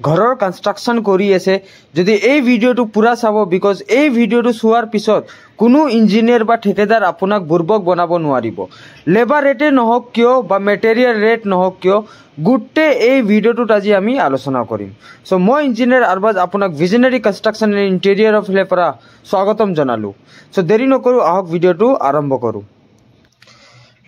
ঘৰৰ কনষ্ট্ৰাকশ্যন কৰি আছে যদি এই ভিডিঅ'টো পুৰা চাব বিকজ এই ভিডিঅ'টো চোৱাৰ পিছত কোনো ইঞ্জিনিয়াৰ বা ঠিকাদাৰ আপোনাক বুৰ্বক বনাব নোৱাৰিব লেবাৰ ৰেটে নহওক কিয় বা মেটেৰিয়েল ৰেট নহওক কিয় গোটেই এই ভিডিঅ'টোত আজি আমি আলোচনা কৰিম সো মই ইঞ্জিনিয়াৰ আৰবাজ আপোনাক ভিজনাৰী কনষ্ট্ৰাকশ্যন এণ্ড ইণ্টেৰিয়ৰৰ ফালৰ পৰা স্বাগতম জনালোঁ সো দেৰি নকৰোঁ আহক ভিডিঅ'টো আৰম্ভ কৰোঁ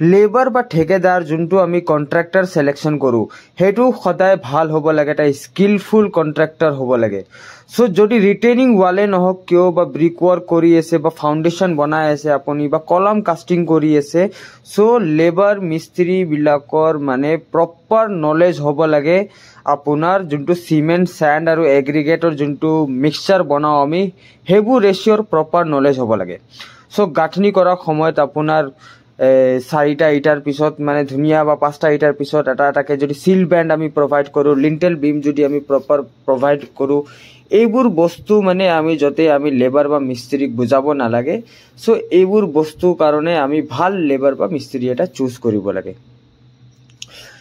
লেবাৰ বা ঠিকাদাৰ যোনটো আমি কন্ট্ৰাক্টৰ সিলেকশন কৰো হেতু সদায় ভাল হ'ব লাগে এটা স্কিলফুল কন্ট্ৰাক্টৰ হ'ব লাগে সো যদি ৰিটেইনিং ওয়ালে নহওক কিয় বা ব্ৰিক ওয়াৰ্ক কৰি আছে বা ফাউন্ডেশন বনাই আছে আপুনি বা কলম কাস্টিং কৰি আছে সো লেবাৰ মিস্ত্ৰী বিলাকৰ মানে প্ৰপাৰ নলেজ হ'ব লাগে আপোনাৰ যোনটো সিমেন্ট স্যান্ড আৰু এগ্ৰিগেটৰ যোনটো মিক্সচাৰ বনাও আমি হেবু ৰেশিওৰ প্ৰপাৰ নলেজ হ'ব লাগে সো গাঁথনি কৰা সময়ত আপোনাৰ 4টা ইটাৰ পিছত মানে ধুনিয়া বা 5টা ইটাৰ পিছত এটা এটাকে যদি সিল ব্যান্ড আমি প্ৰভাইড কৰো লিন্টেল বিম যদি আমি প্ৰপাৰ প্ৰভাইড কৰো এইবোৰ বস্তু মানে আমি যতে আমি লেবাৰ বা মিস্ত্ৰীক বুজাব নালাগে সো এইবোৰ বস্তু কাৰণে আমি ভাল লেবাৰ বা মিস্ত্ৰী এটা চুজ কৰিব লাগে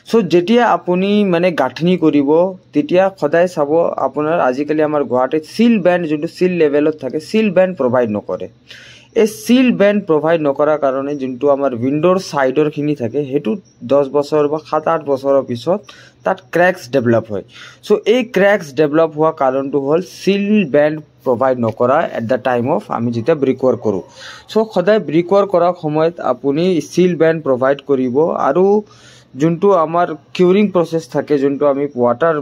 সো যেতিয়া আপুনি মানে গাঁথনি কৰিব তেতিয়া সদায় চাব আপোনাৰ আজিকালি আমাৰ গুৱাহাটীত সিল ব্যান্ড যোনটো সিল লেভেলত থাকে সিল ব্যান্ড প্ৰভাইড নকৰে এই সিল ব্যান্ড প্ৰভাইড নকৰাৰ কাৰণে যোনটো আমাৰ উইন্ডোৰ সাইডৰ খিনি থাকে হেতু 10 বছৰ বা 7-8 বছৰৰ পিছত তাত ক্ৰ্যাকস ডেভেলপ হয় সো এই ক্ৰ্যাকস ডেভেলপ হোৱা কাৰণটো হল সিল ব্যান্ড প্ৰভাইড নকৰা এট দা টাইম অফ আমি যেতিয়া ব্ৰিক ওয়াৰ্ক কৰো সো সদায় ব্ৰিক ওয়াৰ্ক কৰাৰ সময়ত আপুনি সিল ব্যান্ড প্ৰভাইড কৰিব আৰু যোনটো আমাৰ কিউৰিং প্ৰসেস থাকে যোনটো আমি ওয়াটাৰ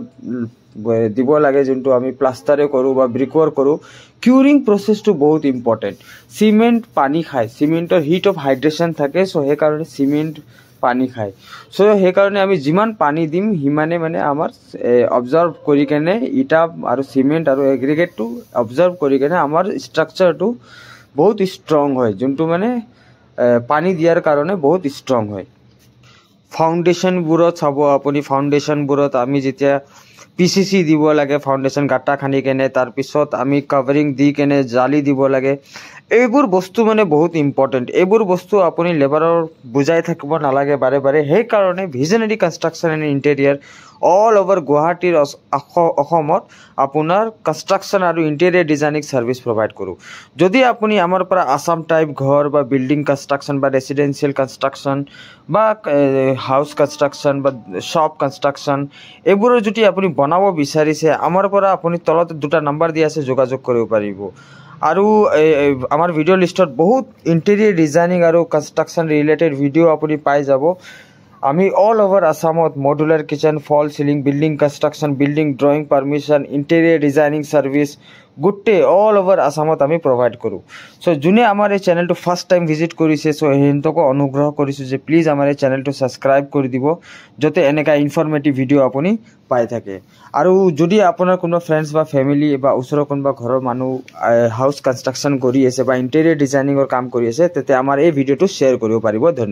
দিব লাগে যোনটো আমি প্লাষ্টাৰে কৰো বা ব্ৰিক ওয়াৰ্ক কৰো কিউৰিং প্ৰসেসটো বহুত ইম্পৰ্টেন্ট সিমেন্ট পানী খায় সিমেন্টৰ হিট অফ হাইড্ৰেশন থাকে সো হে কাৰণে সিমেন্ট পানী খায় সো হে কাৰণে আমি যিমান পানী দিম হিমানে মানে আমাৰ অবজাৰ্ভ কৰি কেনে ইটা আৰু সিমেন্ট আৰু এগ্ৰিগেটটো অবজাৰ্ভ কৰি কেনে আমাৰ স্ট্ৰাকচাৰটো বহুত ষ্ট্ৰং হয় যোনটো মানে পানী দিয়াৰ কাৰণে বহুত ষ্ট্ৰং হয় ফাউন্ডেশন বুৰত চাব আপুনি ফাউন্ডেশন বুৰত আমি যেতিয়া পিসিসি দিব লাগে ফাউন্ডেশন গাটা খানি কেনে তাৰ পিছত আমি কভাৰিং দি কেনে জালি দিব লাগে এইবোৰ বস্তু মানে বহুত ইম্পৰ্টেন্ট এইবোৰ বস্তু আপুনি লেবাৰৰ বুজাই থাকিব নালাগে বাৰে বাৰে হে কাৰণে visionary construction and interior all over গুৱাহাটীৰ অসমত আপোনাৰ কনস্ট্ৰাকশন আৰু ইণ্টেৰিয়ৰ ডিজাইনিং সাৰ্ভিস প্ৰভাইড কৰো যদি আপুনি আমাৰ পৰা আসাম টাইপ ঘৰ বা বিল্ডিং কনস্ট্ৰাকশন বা ৰেসিডেন্সিয়েল কনস্ট্ৰাকশন বা হাউস কনস্ট্ৰাকশন বা শপ কনস্ট্ৰাকশন এইবোৰৰ যদি আপুনি বনাব বিচাৰিছে আমাৰ পৰা আপুনি তলত দুটা নম্বৰ দি আছে যোগাযোগ কৰিব পাৰিব আৰু আমাৰ ভিডিও লিষ্টত বহুত ইণ্টেৰিয়ৰ ডিজাইনিং আৰু কনস্ট্ৰাকশন ৰিলেটেড ভিডিও আপুনি পাই যাব আমি অল ওভার আসামত modular kitchen fall ceiling building construction building drawing permission interior designing service গুটে অল ওভার আসামত আমি প্রভাইড কৰো সো যোনে আমাৰ এই চ্যানেলটো ফাৰ্স্ট টাইম ভিজিট কৰিছে সো হেন্তক অনুগ্ৰহ কৰিছো যে প্লিজ আমাৰ এই চ্যানেলটো সাবস্ক্ৰাইব কৰি দিব যাতে এনেকা ইনফৰমেটিভ ভিডিও আপুনি পাই থাকে আৰু যদি আপোনাৰ কোনো ফ্ৰেন্ডস বা ফ্যামিলি বা ওচৰৰ কোনবা ঘৰৰ মানুহ হাউস কনস্ট্ৰাকশন কৰি আছে বা ইন্টেৰিয়ৰ ডিজাইনিংৰ কাম কৰি আছে তেতে আমাৰ এই ভিডিওটো শেয়াৰ কৰিব পাৰিব ধন্যবাদ